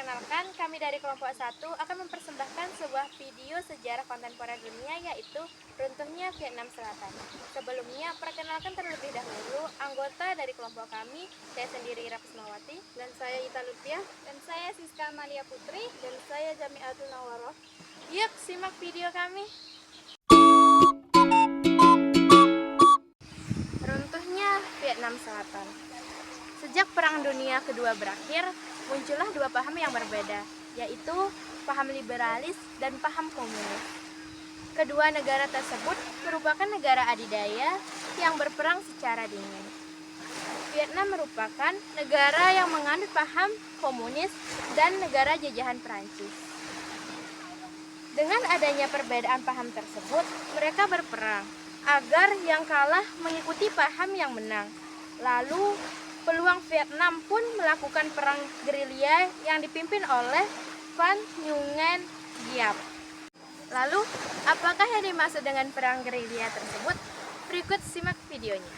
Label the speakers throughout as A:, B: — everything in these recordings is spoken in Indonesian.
A: Perkenalkan, kami dari kelompok 1 akan mempersembahkan sebuah video sejarah kontemporer dunia, yaitu runtuhnya Vietnam Selatan. Sebelumnya, perkenalkan terlebih dahulu anggota dari kelompok kami, saya sendiri Ira Kusmawati, dan saya Ita Lutfiah, dan saya Siska Amalia Putri, dan saya Jamiatul Nawaroh. Yuk, simak video kami. Runtuhnya Vietnam Selatan. Sejak Perang Dunia Kedua berakhir, muncullah dua paham yang berbeda, yaitu paham liberalis dan paham komunis. Kedua negara tersebut merupakan negara adidaya yang berperang secara dingin. Vietnam merupakan negara yang menganut paham komunis dan negara jajahan Perancis. Dengan adanya perbedaan paham tersebut, mereka berperang agar yang kalah mengikuti paham yang menang. Lalu, peluang Vietnam pun melakukan perang gerilya yang dipimpin oleh Van Nguyen Giap. Lalu, apakah yang dimaksud dengan perang gerilya tersebut? Berikut simak videonya.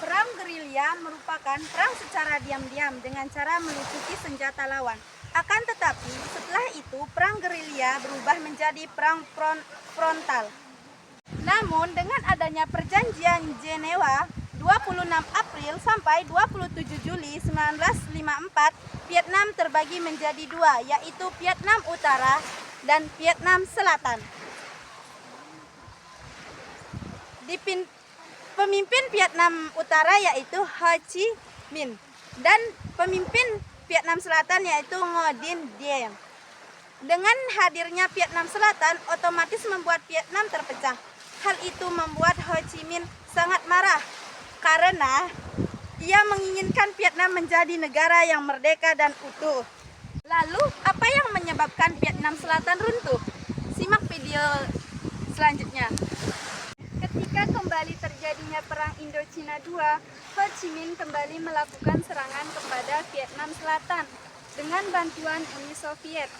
B: Perang gerilya merupakan perang secara diam-diam dengan cara melucuti senjata lawan. Akan tetapi, setelah itu perang gerilya berubah menjadi perang frontal. Namun, dengan adanya perjanjian Jenewa 26 April sampai 27 Juli 1954, Vietnam terbagi menjadi dua, yaitu Vietnam Utara dan Vietnam Selatan. Pemimpin Vietnam Utara yaitu Ho Chi Minh dan pemimpin Vietnam Selatan yaitu Ngo Dinh Diem. Dengan hadirnya Vietnam Selatan otomatis membuat Vietnam terpecah. Hal itu membuat Ho Chi Minh sangat marah karena ia menginginkan Vietnam menjadi negara yang merdeka dan utuh. Lalu, apa yang menyebabkan Vietnam Selatan runtuh? Simak video selanjutnya. Ketika kembali terjadinya Perang Indochina II, Ho Chi Minh kembali melakukan serangan kepada Vietnam Selatan dengan bantuan Uni Soviet.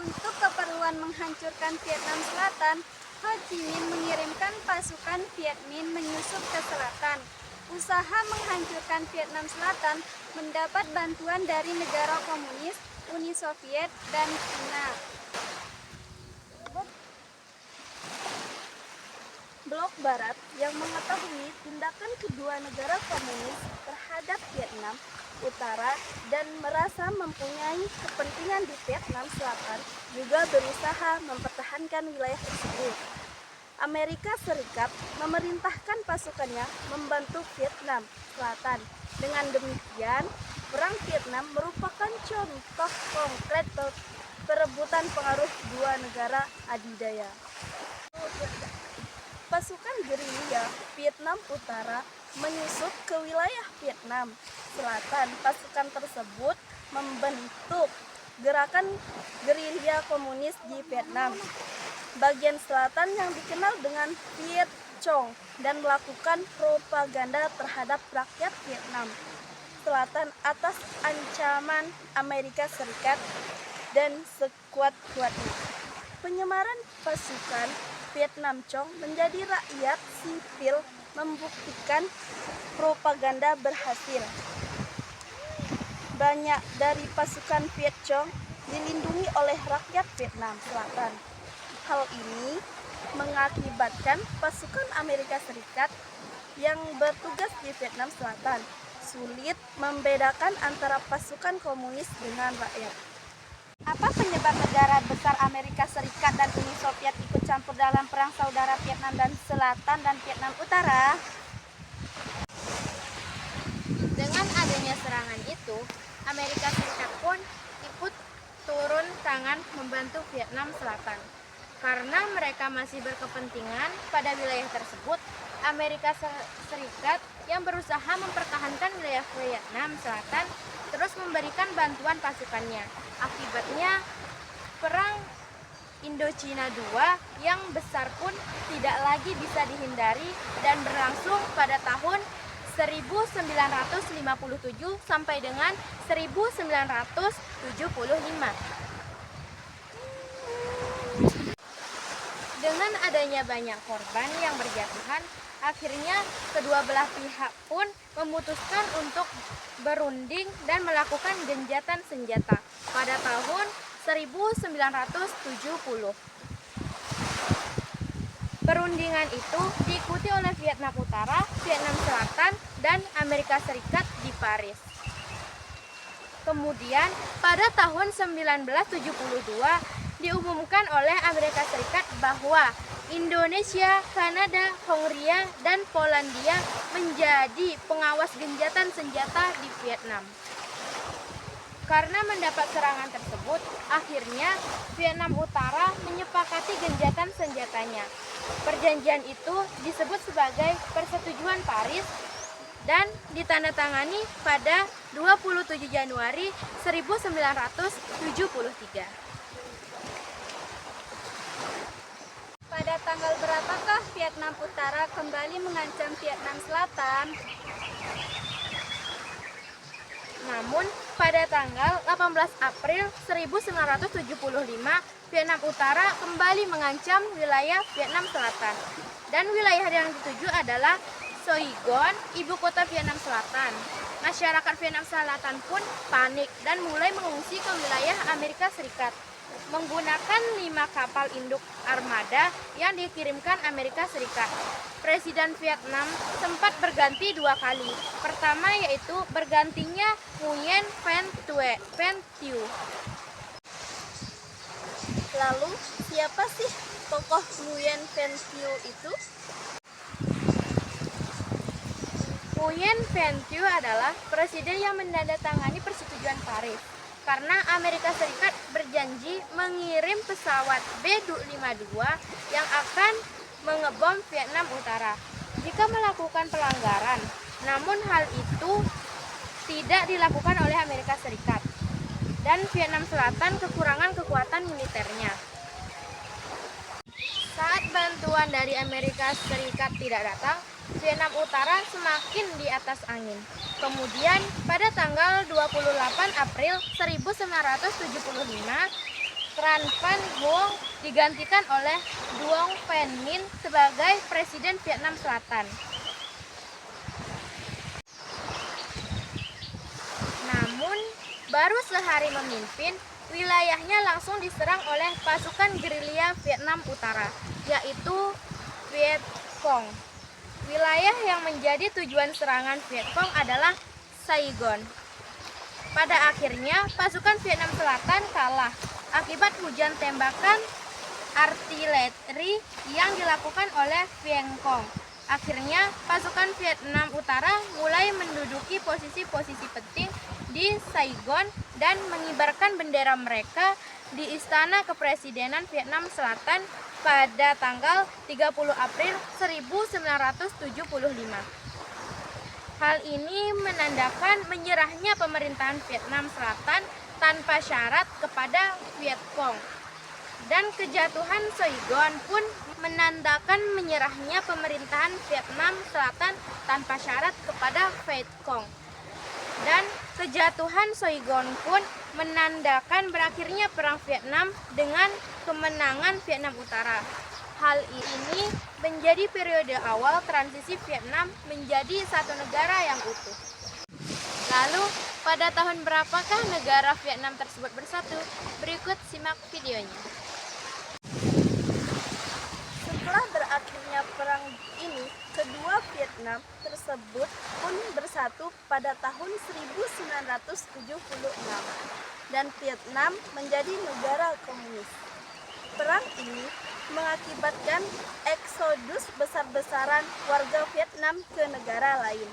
B: Untuk keperluan menghancurkan Vietnam Selatan, Ho Chi Minh mengirimkan pasukan Viet Minh menyusup ke selatan. Usaha menghancurkan Vietnam Selatan mendapat bantuan dari negara komunis, Uni Soviet, dan China. Blok Barat yang mengetahui tindakan kedua negara komunis terhadap Vietnam Utara dan merasa mempunyai kepentingan di Vietnam Selatan juga berusaha mempertahankan wilayah tersebut. Amerika Serikat memerintahkan pasukannya membantu Vietnam Selatan. Dengan demikian, Perang Vietnam merupakan contoh konkret perebutan pengaruh dua negara adidaya. Pasukan gerilya Vietnam Utara menyusup ke wilayah Vietnam Selatan. Pasukan tersebut membentuk gerakan gerilya komunis di Vietnam bagian selatan yang dikenal dengan Viet Cong dan melakukan propaganda terhadap rakyat Vietnam Selatan atas ancaman Amerika Serikat dan sekuat-kuatnya. Penyemaran pasukan Vietnam Cong menjadi rakyat sipil membuktikan propaganda berhasil. Banyak dari pasukan Viet Cong dilindungi oleh rakyat Vietnam Selatan. Hal ini mengakibatkan pasukan Amerika Serikat yang bertugas di Vietnam Selatan sulit membedakan antara pasukan komunis dengan rakyat. Apa penyebab negara besar Amerika Serikat dan Uni Soviet ikut campur dalam perang saudara Vietnam dan Selatan dan Vietnam Utara?
A: Dengan adanya serangan itu, Amerika Serikat pun ikut turun tangan membantu Vietnam Selatan. Karena mereka masih berkepentingan pada wilayah tersebut, Amerika Serikat yang berusaha mempertahankan wilayah Vietnam Selatan terus memberikan bantuan pasukannya. Akibatnya, Perang Indochina II yang besar pun tidak lagi bisa dihindari dan berlangsung pada tahun 1957 sampai dengan 1975. Dengan adanya banyak korban yang berjatuhan, Akhirnya kedua belah pihak pun memutuskan untuk berunding dan melakukan gencatan senjata pada tahun 1970. Perundingan itu diikuti oleh Vietnam Utara, Vietnam Selatan, dan Amerika Serikat di Paris. Kemudian pada tahun 1972 diumumkan oleh Amerika Serikat bahwa Indonesia, Kanada, Hongaria, dan Polandia menjadi pengawas gencatan senjata di Vietnam. Karena mendapat serangan tersebut, akhirnya Vietnam Utara menyepakati gencatan senjatanya. Perjanjian itu disebut sebagai Persetujuan Paris dan ditandatangani pada 27 Januari 1973.
B: Pada tanggal berapakah Vietnam Utara kembali mengancam Vietnam Selatan?
A: Namun, pada tanggal 18 April 1975, Vietnam Utara kembali mengancam wilayah Vietnam Selatan. Dan wilayah yang dituju adalah Saigon, ibu kota Vietnam Selatan. Masyarakat Vietnam Selatan pun panik dan mulai mengungsi ke wilayah Amerika Serikat menggunakan 5 kapal induk armada yang dikirimkan Amerika Serikat. Presiden Vietnam sempat berganti 2 kali. Pertama yaitu bergantinya Nguyen Van Thieu.
B: Lalu, siapa sih tokoh Nguyen Van Thieu itu?
A: Nguyen Van Thieu adalah presiden yang menandatangani Persetujuan Paris. Karena Amerika Serikat berjanji mengirim pesawat B-52 yang akan mengebom Vietnam Utara jika melakukan pelanggaran. Namun hal itu tidak dilakukan oleh Amerika Serikat dan Vietnam Selatan kekurangan kekuatan militernya. Saat bantuan dari Amerika Serikat tidak datang, Vietnam Utara semakin di atas angin. Kemudian pada tanggal 28 April 1975, Tran Van Huong digantikan oleh Duong Van Minh sebagai Presiden Vietnam Selatan. Namun, baru sehari memimpin, wilayahnya langsung diserang oleh pasukan gerilya Vietnam Utara, yaitu Viet Cong. Wilayah yang menjadi tujuan serangan Viet Cong adalah Saigon. Pada akhirnya, pasukan Vietnam Selatan kalah akibat hujan tembakan artileri yang dilakukan oleh Viet Cong. Akhirnya, pasukan Vietnam Utara mulai menduduki posisi-posisi penting di Saigon dan mengibarkan bendera mereka di Istana Kepresidenan Vietnam Selatan pada tanggal 30 April 1975. Hal ini menandakan menyerahnya pemerintahan Vietnam Selatan tanpa syarat kepada Viet Cong. Dan kejatuhan Saigon pun menandakan menyerahnya pemerintahan Vietnam Selatan tanpa syarat kepada Viet Cong. Dan kejatuhan Saigon pun menandakan berakhirnya Perang Vietnam dengan kemenangan Vietnam Utara. Hal ini menjadi periode awal transisi Vietnam menjadi satu negara yang utuh. Lalu, pada tahun berapakah negara Vietnam tersebut bersatu? Berikut simak videonya.
B: Setelah berakhirnya perang ini, kedua Vietnam tersebut pun bersatu pada tahun 1976 dan Vietnam menjadi negara komunis. Perang ini mengakibatkan eksodus besar-besaran warga Vietnam ke negara lain,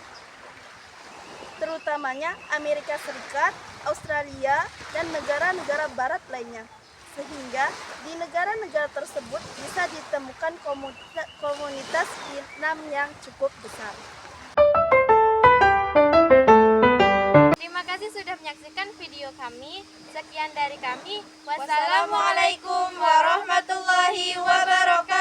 B: terutamanya Amerika Serikat, Australia, dan negara-negara barat lainnya. Sehingga di negara-negara tersebut bisa ditemukan komunitas Vietnam yang cukup besar.
A: Terima kasih sudah menyaksikan video kami. Sekian dari kami. Wassalamualaikum warahmatullahi wabarakatuh.